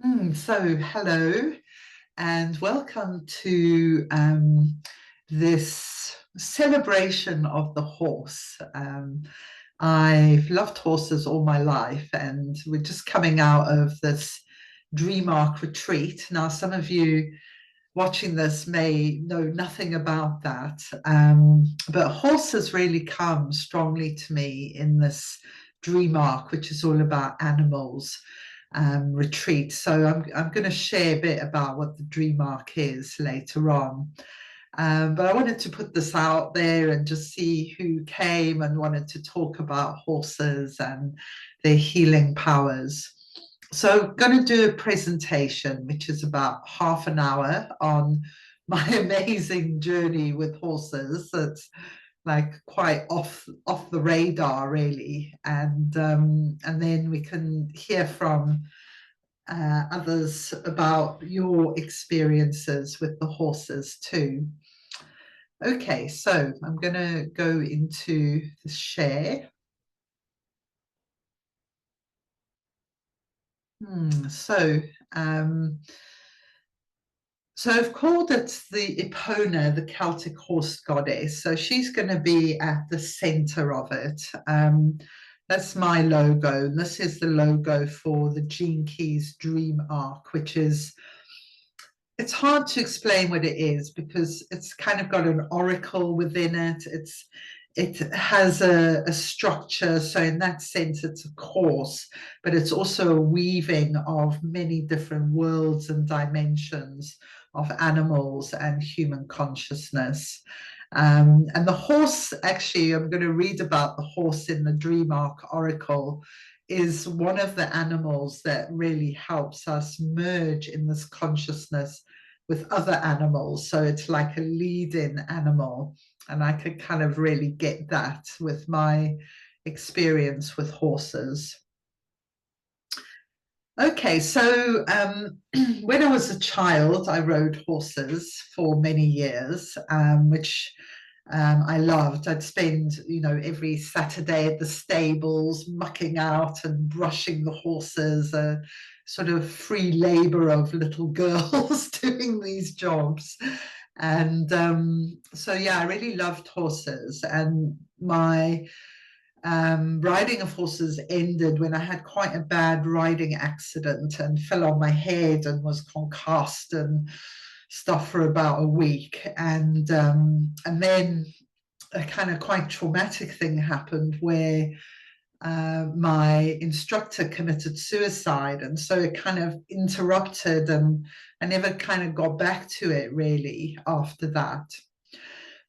Hello and welcome to this celebration of the horse. I've loved horses all my life, and we're just coming out of this Dream Ark retreat. Now, some of you watching this may know nothing about that, but horses really come strongly to me in this Dream Ark, which is all about animals retreat. So I'm going to share a bit about what the Dream Ark is later on. But I wanted to put this out there and just see who came and wanted to talk about horses and their healing powers. So I'm going to do a presentation, which is about half an hour on my amazing journey with horses. That's like quite off the radar, really, and then we can hear from others about your experiences with the horses too. Okay, so I'm going to go into the share. So, um, so I've called it the Epona, the Celtic horse goddess. So she's going to be at the center of it. That's my logo. And this is the logo for the Gene Keys Dream Ark, which is, it's hard to explain what it is because it's kind of got an oracle within it. It has a structure, so in that sense, it's a course, but it's also a weaving of many different worlds and dimensions of animals and human consciousness. And the horse, actually, I'm going to read about the horse in the Dream Ark Oracle, is one of the animals that really helps us merge in this consciousness with other animals. So it's like a lead-in animal. And I could kind of really get that with my experience with horses. Okay, so when I was a child, I rode horses for many years, which I loved. I'd spend, every Saturday at the stables, mucking out and brushing the horses, a sort of free labor of little girls doing these jobs. And so, yeah, I really loved horses. And my riding of horses ended when I had quite a bad riding accident and fell on my head and was concussed and stuff for about a week. And then a kind of quite traumatic thing happened where my instructor committed suicide, and so it kind of interrupted, and I never kind of got back to it really after that.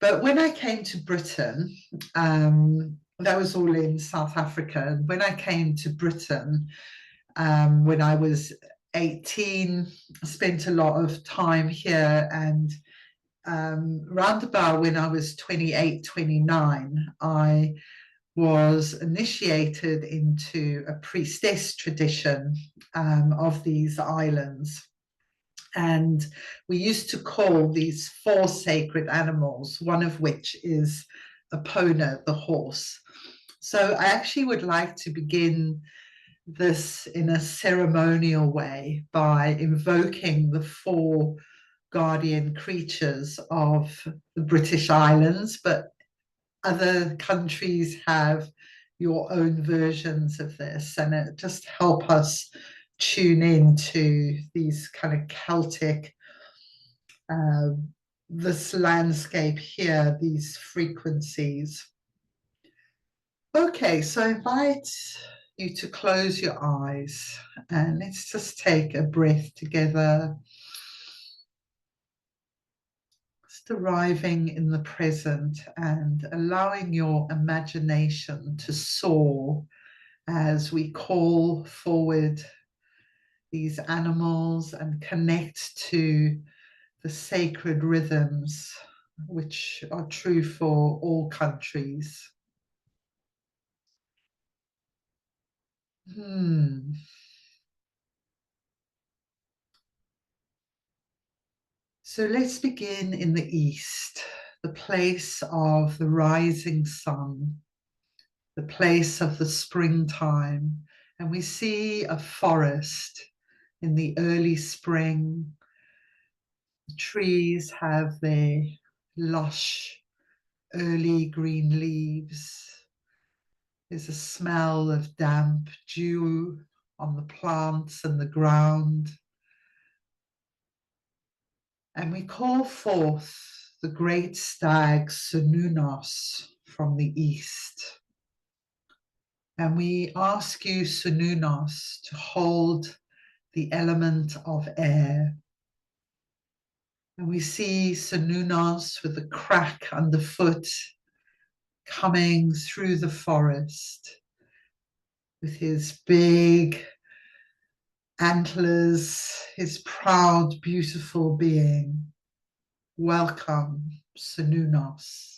But when I came to Britain, that was all in South Africa. And when I came to Britain, when I was 18, I spent a lot of time here. And round about when I was 28, 29, I was initiated into a priestess tradition of these islands. And we used to call these four sacred animals, one of which is Epona the horse. So I actually would like to begin this in a ceremonial way by invoking the four guardian creatures of the British Islands, but other countries have your own versions of this, and it just help us tune into these kind of Celtic, uh, this landscape here, these frequencies. Okay, so I invite you to close your eyes and let's just take a breath together. Just arriving in the present and allowing your imagination to soar as we call forward these animals and connect to the sacred rhythms which are true for all countries. So let's begin in the east, the place of the rising sun, the place of the springtime. And we see a forest in the early spring. The trees have their lush, early green leaves. There's a smell of damp dew on the plants and the ground. And we call forth the great stag Sunnunos from the east. And we ask you, Sunnunos, to hold the element of air. And we see Sunnunos with a crack underfoot coming through the forest with his big antlers, his proud, beautiful being. Welcome, Sunnunos.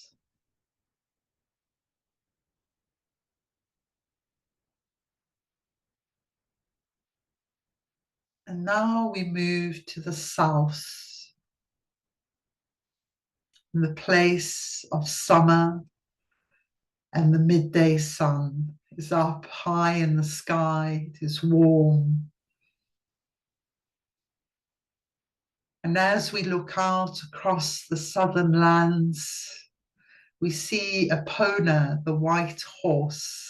And now we move to the south, the place of summer, and the midday sun is up high in the sky. It is warm. And as we look out across the southern lands, we see Epona, the white horse,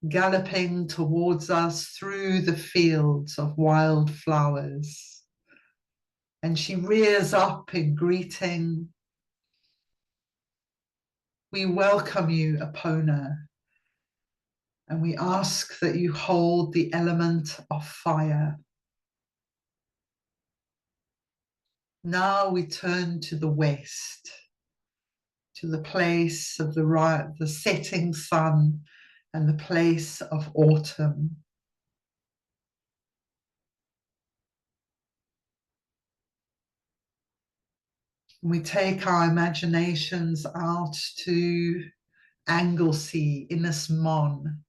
galloping towards us through the fields of wild flowers. And she rears up in greeting. We welcome you, Epona, and we ask that you hold the element of fire. Now we turn to the west, to the place of the setting sun and the place of autumn. We take our imaginations out to Anglesey, Ynys Mon,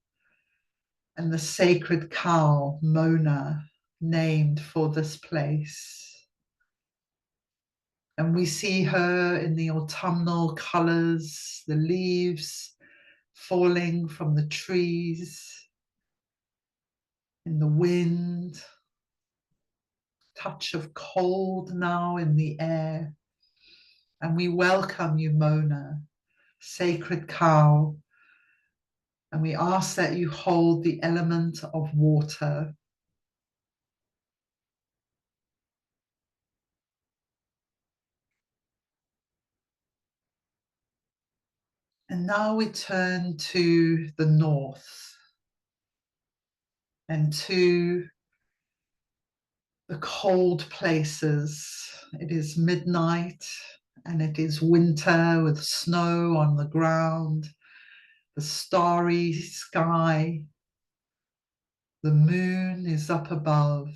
and the sacred cow, Mona, named for this place. And we see her in the autumnal colors, the leaves falling from the trees, in the wind, touch of cold now in the air. And we welcome you, Mona, sacred cow, and we ask that you hold the element of water. And now we turn to the north and to the cold places. It is midnight and it is winter with snow on the ground, the starry sky. The moon is up above.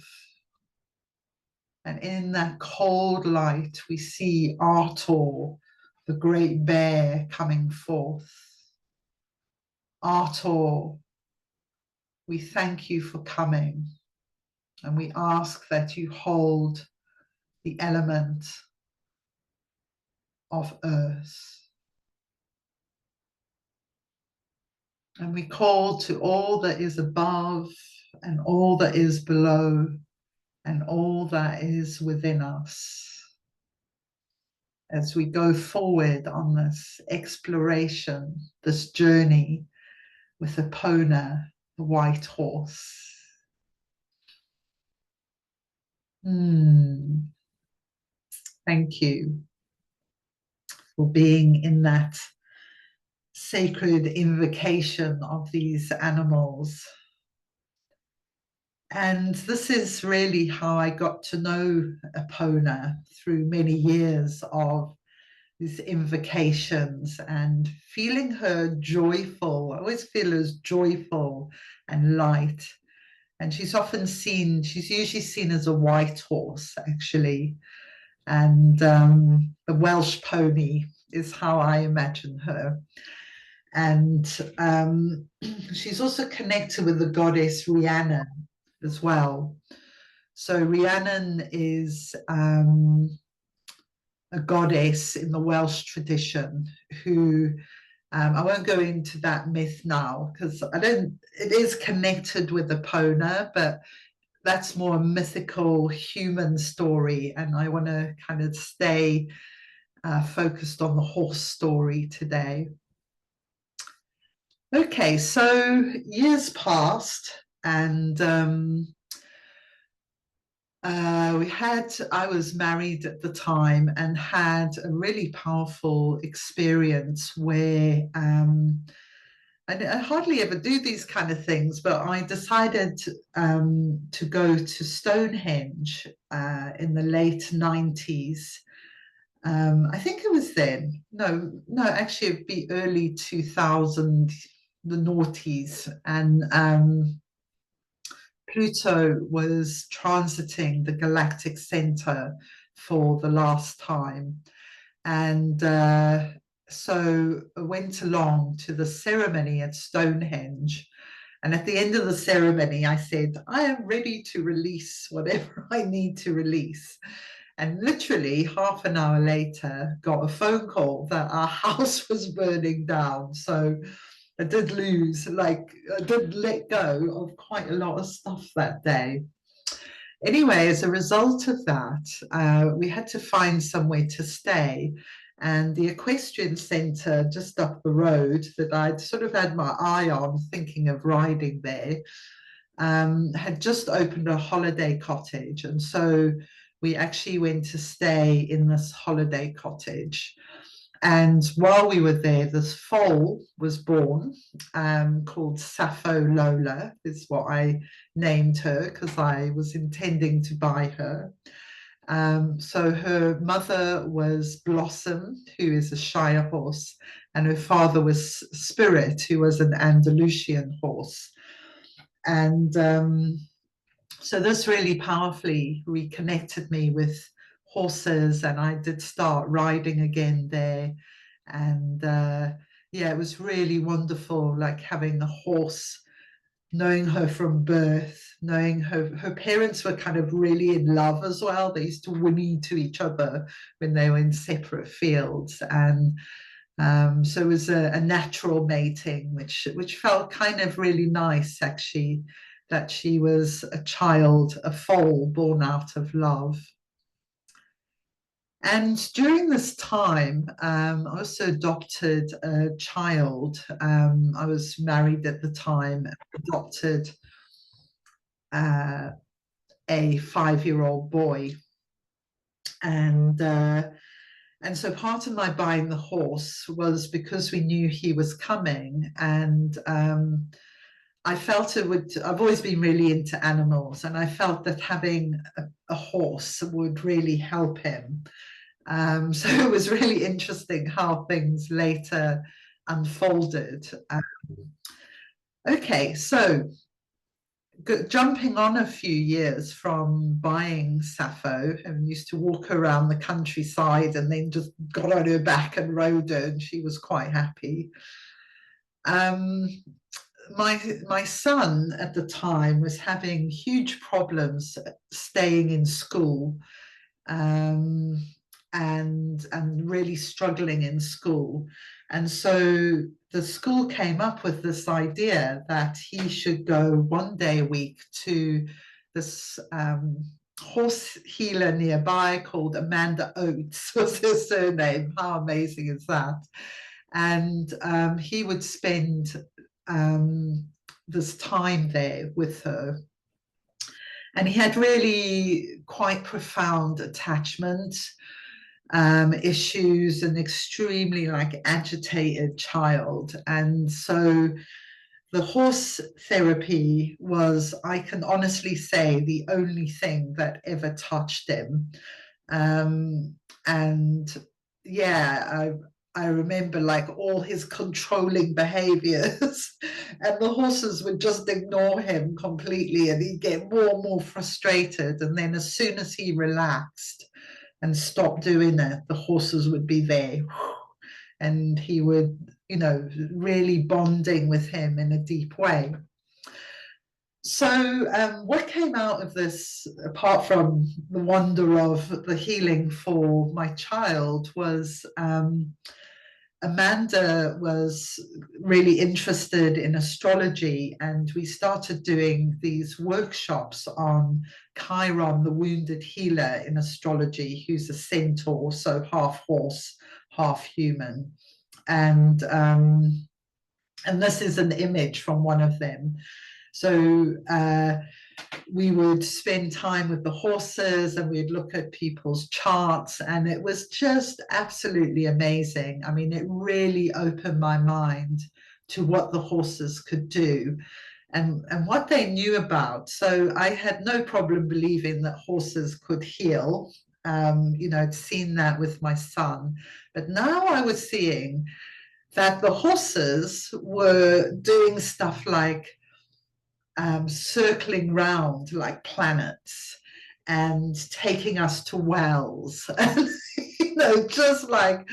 And in that cold light, we see Artor, the great bear, coming forth. Artor, we thank you for coming, and we ask that you hold the element of earth. And we call to all that is above and all that is below and all that is within us as we go forward on this exploration, this journey with Epona, the white horse. Thank you for being in that sacred invocation of these animals. And this is really how I got to know Epona through many years of these invocations and feeling her joyful. I always feel as joyful and light. And she's usually seen as a white horse, actually. And the Welsh pony is how I imagine her. And she's also connected with the goddess Rhiannon as well. So Rhiannon is a goddess in the Welsh tradition who I won't go into that myth now because it is connected with Epona, but that's more a mythical human story, and I want to kind of stay focused on the horse story today. Okay, so years passed, and I was married at the time and had a really powerful experience where I hardly ever do these kind of things, but I decided to go to Stonehenge in the late 90s. I think it was then. No, actually, it'd be early 2000, the noughties. And Pluto was transiting the galactic center for the last time. And so I went along to the ceremony at Stonehenge. And at the end of the ceremony, I said, I am ready to release whatever I need to release. And literally half an hour later, got a phone call that our house was burning down. So I did I did let go of quite a lot of stuff that day. Anyway, as a result of that, we had to find somewhere to stay. And the equestrian centre just up the road that I'd sort of had my eye on, thinking of riding there, had just opened a holiday cottage. And so we actually went to stay in this holiday cottage. And while we were there, this foal was born called Sappho Lola, is what I named her because I was intending to buy her. So her mother was Blossom, who is a Shire horse, and her father was Spirit, who was an Andalusian horse. And so this really powerfully reconnected me with horses, and I did start riding again there. And yeah, it was really wonderful, like having a horse, knowing her from birth, knowing her parents were kind of really in love as well. They used to whinny to each other when they were in separate fields. And so it was a natural mating, which felt kind of really nice, actually, that she was a child, a foal born out of love. And during this time, I also adopted a child. I was married at the time, adopted a 5-year-old boy. And so part of my buying the horse was because we knew he was coming, and I felt it would. I've always been really into animals, and I felt that having a horse would really help him. So it was really interesting how things later unfolded. Okay, so jumping on a few years from buying Sappho, and used to walk around the countryside and then just got on her back and rode her, and she was quite happy. Um, my son at the time was having huge problems staying in school, um, and really struggling in school. And so the school came up with this idea that he should go one day a week to this horse healer nearby called Amanda Oates, was her surname. How amazing is that? And he would spend this time there with her. And he had really quite profound attachment issues, an extremely agitated child. And so the horse therapy was, I can honestly say, the only thing that ever touched him. And yeah, I remember all his controlling behaviors, and the horses would just ignore him completely, and he'd get more and more frustrated. And then as soon as he relaxed and stopped doing it, the horses would be there, and he would, really bonding with him in a deep way. So what came out of this, apart from the wonder of the healing for my child, was Amanda was really interested in astrology, and we started doing these workshops on Chiron, the wounded healer in astrology, who's a centaur, so half horse, half human. And this is an image from one of them. So we would spend time with the horses and we'd look at people's charts, and it was just absolutely amazing. I mean, it really opened my mind to what the horses could do and what they knew about. So I had no problem believing that horses could heal. I'd seen that with my son, but now I was seeing that the horses were doing stuff like circling round like planets and taking us to wells and just like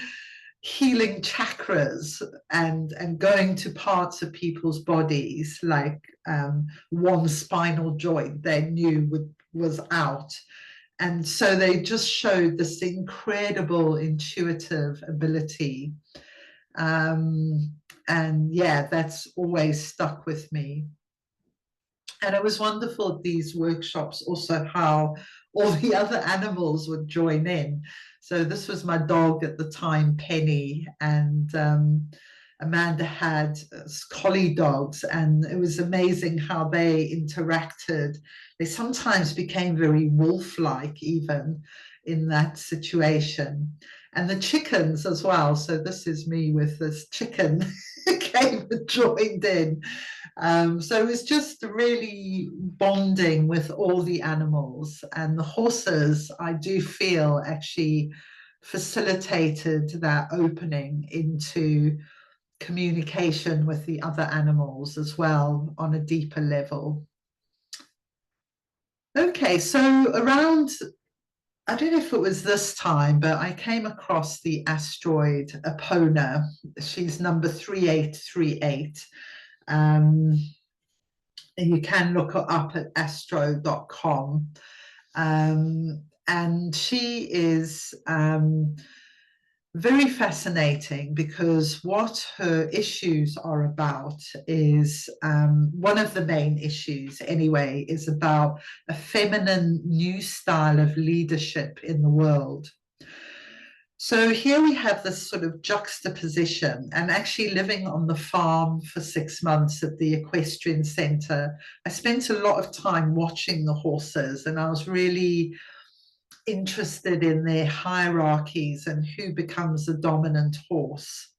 healing chakras and going to parts of people's bodies, like one spinal joint they knew was out. And so they just showed this incredible intuitive ability. And yeah, that's always stuck with me. And it was wonderful at these workshops also how all the other animals would join in. So this was my dog at the time, Penny, and Amanda had collie dogs, and it was amazing how they interacted. They sometimes became very wolf-like even in that situation. And the chickens as well. So this is me with this chicken came and joined in. So it was just really bonding with all the animals, and the horses, I do feel, actually facilitated that opening into communication with the other animals as well on a deeper level. Okay, so around, I don't know if it was this time, but I came across the asteroid Epona. She's number 3838. You can look her up at astro.com. And she is very fascinating because what her issues are about is one of the main issues anyway is about a feminine new style of leadership in the world. So here we have this sort of juxtaposition, and actually living on the farm for 6 months at the equestrian centre, I spent a lot of time watching the horses, and I was really interested in their hierarchies and who becomes the dominant horse.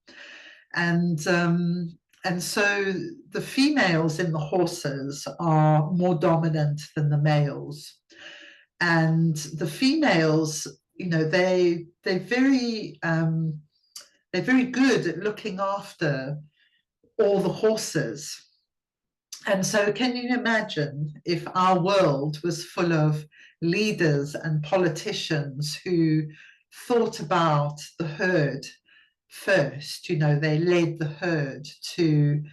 And so the females in the horses are more dominant than the males. And the females, they're very good at looking after all the horses. And so can you imagine if our world was full of leaders and politicians who thought about the herd first? They led the herd to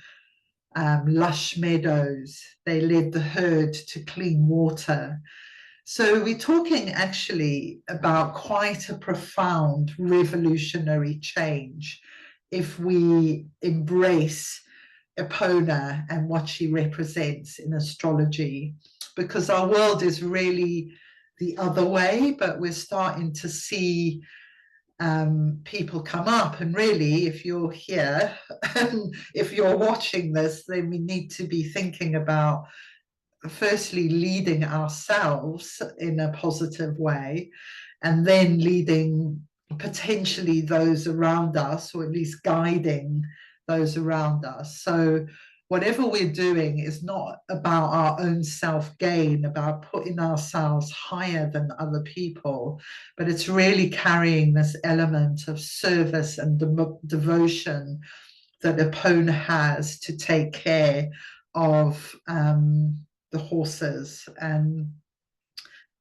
lush meadows, they led the herd to clean water. So we're talking actually about quite a profound revolutionary change if we embrace Epona and what she represents in astrology, because our world is really the other way, but we're starting to see people come up. And really, if you're here and if you're watching this, then we need to be thinking about firstly leading ourselves in a positive way, and then leading potentially those around us, or at least guiding those around us. So whatever we're doing is not about our own self-gain, about putting ourselves higher than other people, but it's really carrying this element of service and devotion that Epona has to take care of the horses. And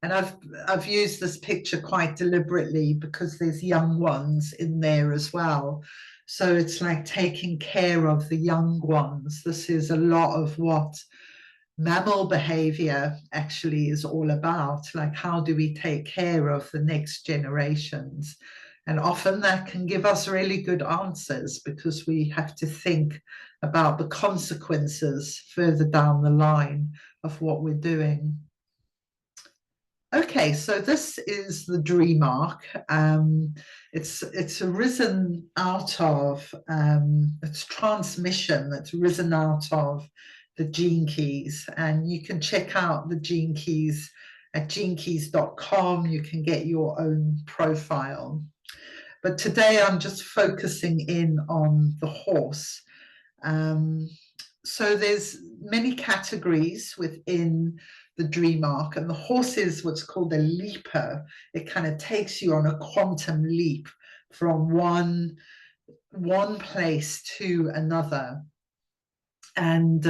I've used this picture quite deliberately because there's young ones in there as well. So it's like taking care of the young ones. This is a lot of what mammal behavior actually is all about. Like, how do we take care of the next generations? And often that can give us really good answers because we have to think about the consequences further down the line of what we're doing. Okay, so this is the Dream Ark. It's arisen out of it's transmission that's risen out of the Gene Keys, and you can check out the Gene Keys at genekeys.com. You can get your own profile. But today I'm just focusing in on the horse. So there's many categories within the Dream Ark, and the horse is what's called a leaper. It kind of takes you on a quantum leap from one place to another. And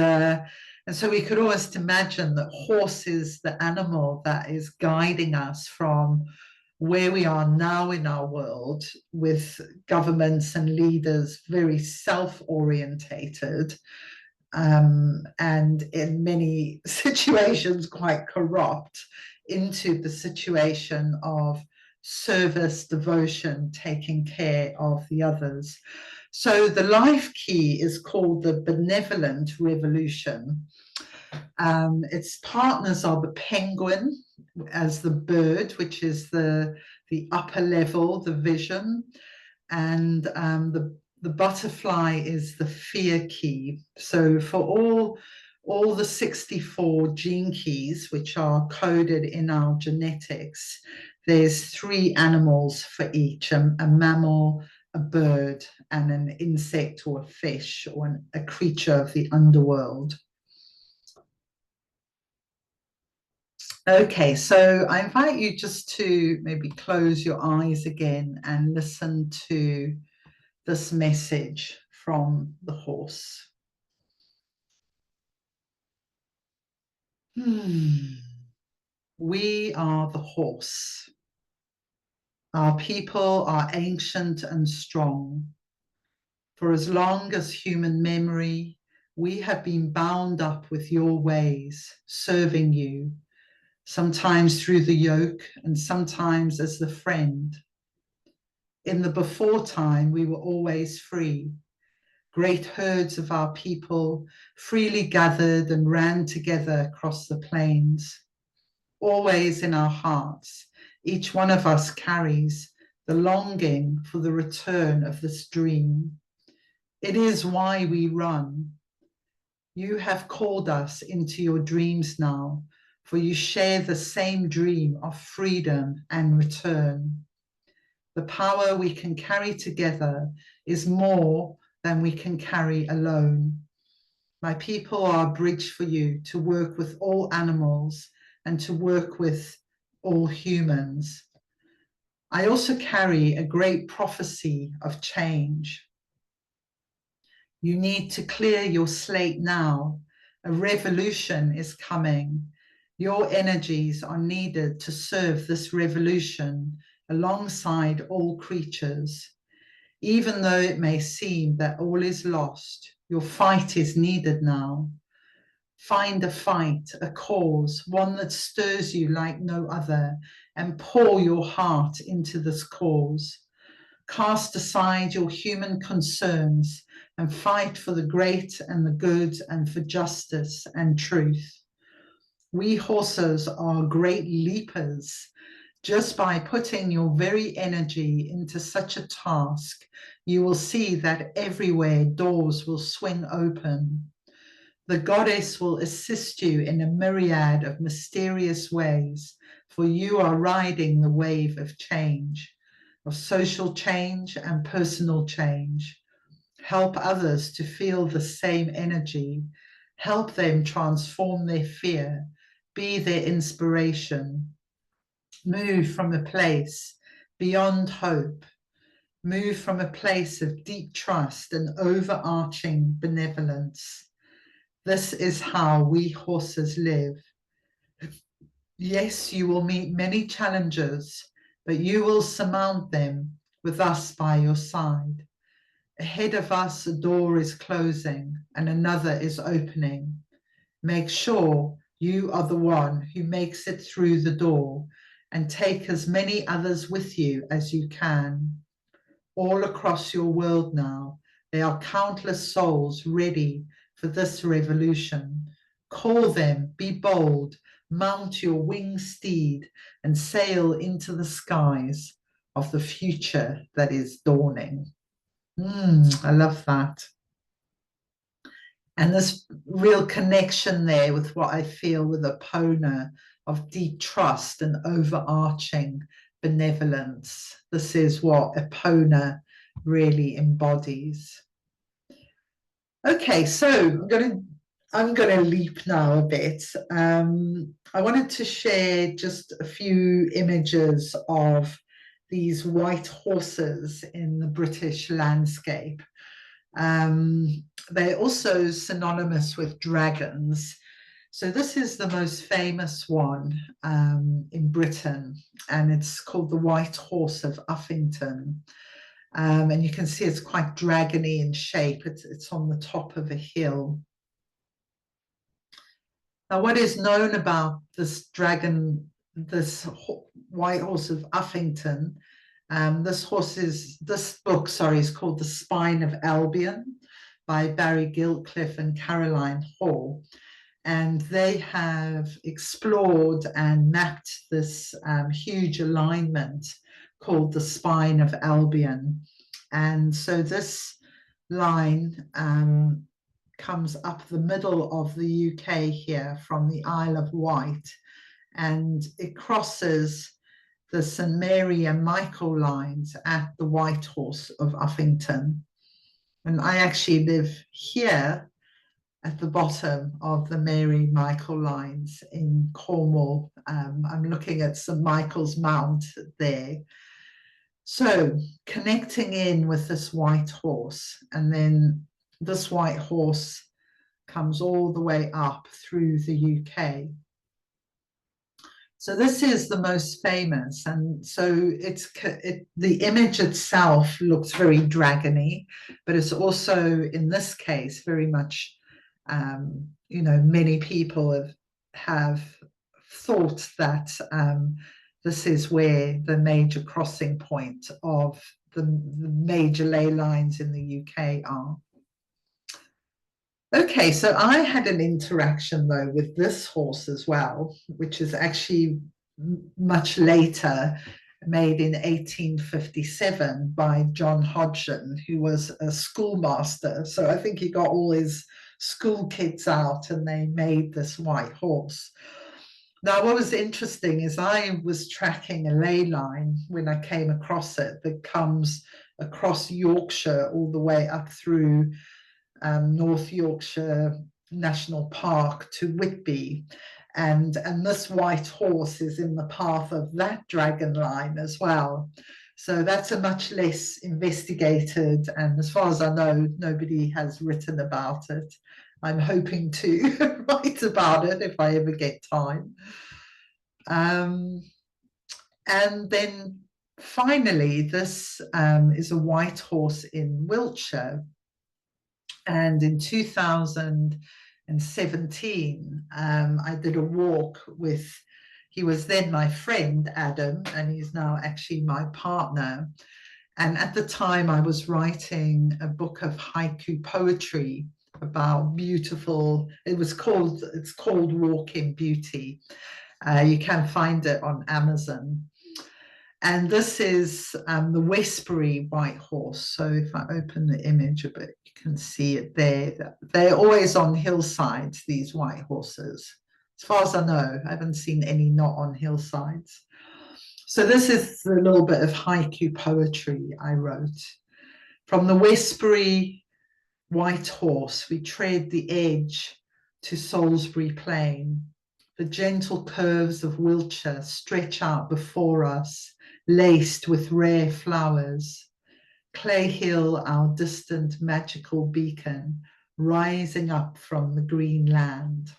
so we could almost imagine that horse is the animal that is guiding us from where we are now in our world, with governments and leaders very self-orientated, and in many situations quite corrupt, into the situation of service, devotion, taking care of the others. So the life key is called the benevolent revolution. Its partners are the penguin as the bird, which is the upper level, the vision, and the butterfly is the fear key. So for all the 64 gene keys, which are coded in our genetics, there's 3 animals for each, a mammal, a bird, and an insect or a fish, or a creature of the underworld. Okay, so I invite you just to maybe close your eyes again and listen to this message from the horse. We are the horse. Our people are ancient and strong. For as long as human memory, we have been bound up with your ways, serving you, sometimes through the yoke and sometimes as the friend. In the before time, we were always free. Great herds of our people freely gathered and ran together across the plains. Always in our hearts, each one of us carries the longing for the return of this dream. It is why we run. You have called us into your dreams now, for you share the same dream of freedom and return. The power we can carry together is more than we can carry alone. My people are a bridge for you to work with all animals and to work with all humans. I also carry a great prophecy of change. You need to clear your slate now. A revolution is coming. Your energies are needed to serve this revolution alongside all creatures. Even though it may seem that all is lost, your fight is needed now. Find a fight, a cause, one that stirs you like no other, and pour your heart into this cause. Cast aside your human concerns and fight for the great and the good and for justice and truth. We horses are great leapers. Just by putting your very energy into such a task, you will see that everywhere doors will swing open. The goddess will assist you in a myriad of mysterious ways, for you are riding the wave of change, of social change and personal change. Help others to feel the same energy. Help them transform their fear. Be their inspiration. Move from a place beyond hope. Move from a place of deep trust and overarching benevolence. This is how we horses live. Yes, you will meet many challenges, but you will surmount them with us by your side. Ahead of us, a door is closing and another is opening. Make sure you are the one who makes it through the door, and take as many others with you as you can. all across your world now. There are countless souls ready for this revolution. Call them, be bold, mount your winged steed, and sail into the skies of the future that is dawning. I love that. And this real connection there with what I feel with Epona of deep trust and overarching benevolence. This is what Epona really embodies. Okay, so I'm going to leap now a bit. I wanted to share just a few images of these white horses in the British landscape. They're also synonymous with dragons. So this is the most famous one in Britain, and it's called the White Horse of Offington. And you can see it's quite dragony in shape. It's on the top of a hill. Now, what is known about this dragon, this White Horse of Offington, this book is called The Spine of Albian by Barry Gilcliffe and Caroline Hall. And they have explored and mapped this huge alignment called the Spine of Albian. And so this line comes up the middle of the UK here from the Isle of Wight, and it crosses the St Mary and Michael lines at the White Horse of Offington. And I actually live here at the bottom of the Mary Michael lines in Cornwall. I'm looking at St Michael's Mount there. So connecting in with this white horse, and then this white horse comes all the way up through the UK. So this is the most famous, and so the image itself looks very dragony, but it's also in this case very much, many people have thought that this is where the major crossing point of the major ley lines in the UK are. Okay, so I had an interaction though with this horse as well, which is actually much later, made in 1857 by John Hodgson, who was a schoolmaster. So I think he got all his school kids out and they made this white horse. Now, what was interesting is I was tracking a ley line when I came across it that comes across Yorkshire all the way up through North Yorkshire National Park to Whitby, and this white horse is in the path of that dragon line as well. So that's a much less investigated, and as far as I know, nobody has written about it. I'm hoping to write about it if I ever get time. And then finally, this is a white horse in Wiltshire. And in 2017, I did a walk with, he was then my friend, Adam, and he's now actually my partner. And at the time I was writing a book of haiku poetry about beautiful, it's called Walk in Beauty. You can find it on Amazon. And this is the Westbury white horse. So if I open the image a bit, you can see it there. They're always on hillsides, these white horses. As far as I know, I haven't seen any not on hillsides. So this is the little bit of haiku poetry I wrote. From the Westbury white horse, we tread the edge to Salisbury Plain. The gentle curves of Wiltshire stretch out before us, laced with rare flowers. Clay Hill, our distant magical beacon, rising up from the green land.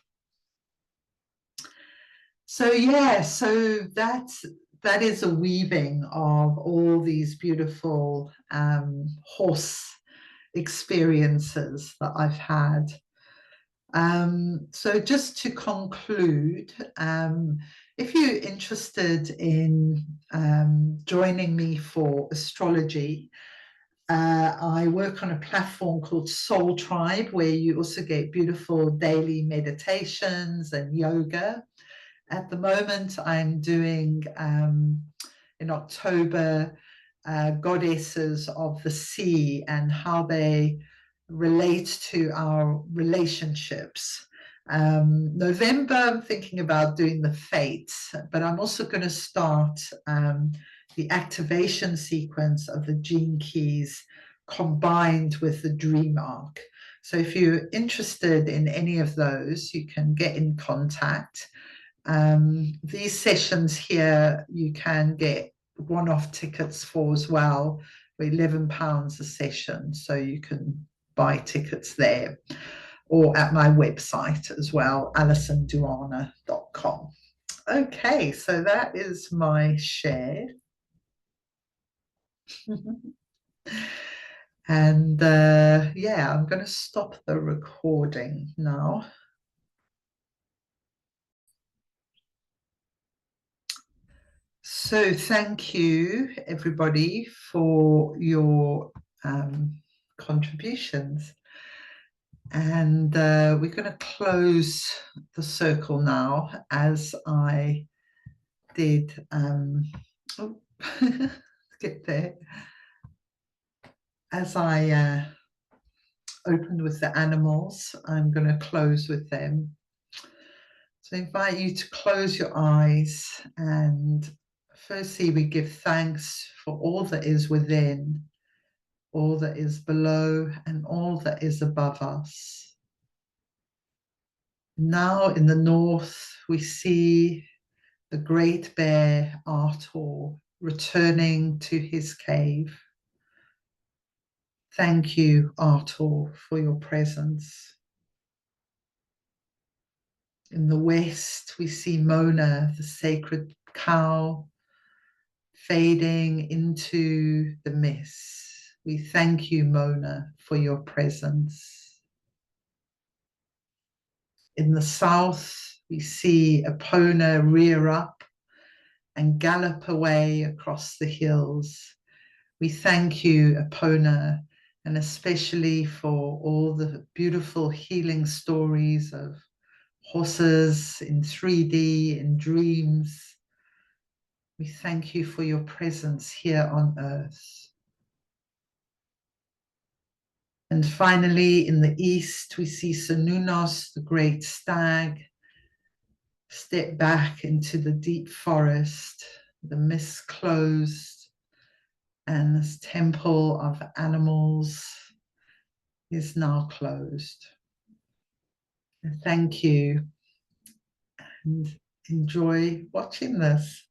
So yeah, so that is a weaving of all these beautiful horse experiences that I've had. So just to conclude, if you're interested in joining me for astrology, I work on a platform called Soul Tribe, where you also get beautiful daily meditations and yoga. At the moment, I'm doing in October goddesses of the sea and how they relate to our relationships. November, I'm thinking about doing the fates, but I'm also going to start the activation sequence of the gene keys combined with the Dream Ark. So if you're interested in any of those, you can get in contact. These sessions here, you can get one-off tickets for as well, for £11 a session. So you can buy tickets there or at my website as well, alisonduana.com. Okay, so that is my share. And yeah, I'm going to stop the recording now. So thank you, everybody, for your contributions. And we're going to close the circle now, as I did. Oh, get there. As I opened with the animals, I'm going to close with them. So I invite you to close your eyes, and firstly, we give thanks for all that is within, all that is below, and all that is above us. Now in the north, we see the great bear Arthur returning to his cave. Thank you, Arthur, for your presence. In the west, we see Mona, the sacred cow, fading into the mist. We thank you, Mona, for your presence. In the south, we see Epona rear up and gallop away across the hills. We thank you, Epona, and especially for all the beautiful healing stories of horses in 3D, in dreams. We thank you for your presence here on earth. And finally, in the east, we see Sunnunos, the great stag, step back into the deep forest, the mist closed, and this temple of animals is now closed. And thank you, and enjoy watching this.